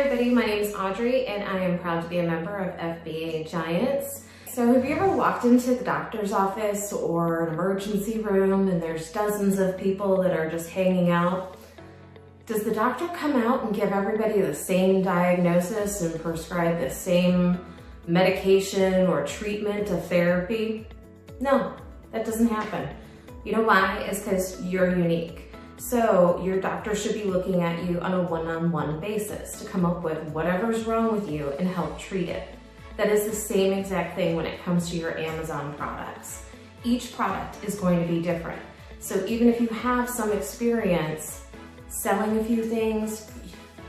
everybody, my name is Audrey and I am proud to be a member of FBA Giants. So have you ever walked into the doctor's office or an emergency room and there's dozens of people that are just hanging out? Does the doctor come out and give everybody the same diagnosis and prescribe the same medication or treatment or therapy? No, that doesn't happen. You know why? It's because you're unique. So your doctor should be looking at you on a one-on-one basis to come up with whatever's wrong with you and help treat it. That is the same exact thing when it comes to your Amazon products. Each product is going to be different. So even if you have some experience selling a few things,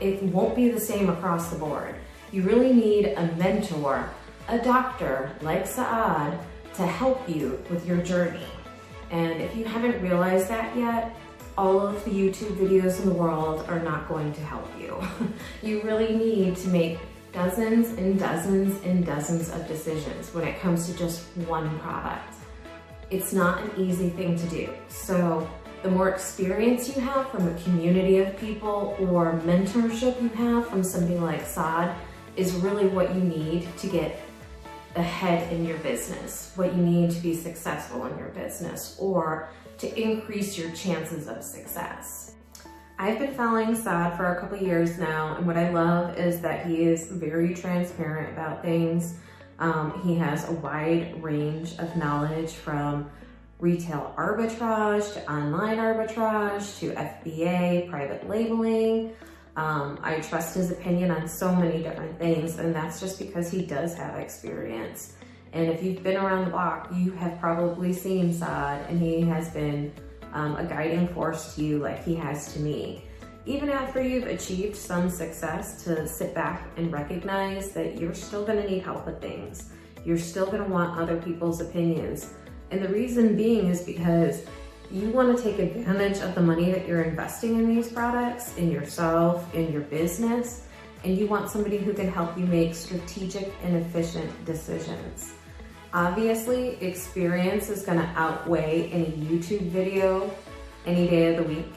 it won't be the same across the board. You really need a mentor, a doctor like Saad, to help you with your journey. And if you haven't realized that yet, all of the YouTube videos in the world are not going to help you. You really need to make dozens and dozens and dozens of decisions when it comes to just one product. It's not an easy thing to do. So the more experience you have from a community of people or mentorship you have from somebody like Saad is really what you need to get ahead in your business, what you need to be successful in your business or to increase your chances of success. I've been following Saad for a couple years now, and what I love is that he is very transparent about things. He has a wide range of knowledge from retail arbitrage to online arbitrage to FBA, private labeling. I trust his opinion on so many different things, and that's just because he does have experience. And if you've been around the block, you have probably seen Saad, and he has been a guiding force to you like he has to me. Even after you've achieved some success, to sit back and recognize that you're still gonna need help with things. You're still gonna want other people's opinions. And the reason being is because you wanna take advantage of the money that you're investing in these products, in yourself, in your business, and you want somebody who can help you make strategic and efficient decisions. Obviously, experience is gonna outweigh any YouTube video any day of the week.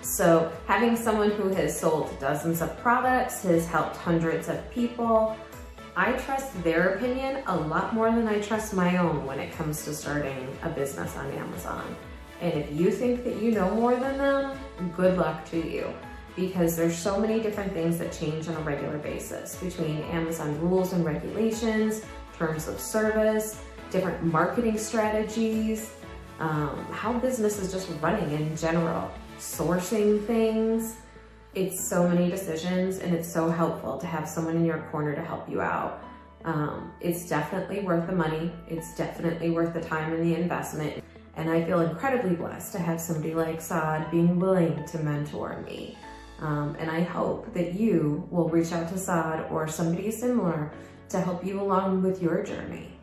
So having someone who has sold dozens of products, has helped hundreds of people, I trust their opinion a lot more than I trust my own when it comes to starting a business on Amazon. And if you think that you know more than them, good luck to you, because there's so many different things that change on a regular basis between Amazon rules and regulations, terms of service, different marketing strategies, how business is just running in general, sourcing things. It's so many decisions, and it's so helpful to have someone in your corner to help you out. It's definitely worth the money. It's definitely worth the time and the investment. And I feel incredibly blessed to have somebody like Saad being willing to mentor me. And I hope that you will reach out to Saad or somebody similar to help you along with your journey.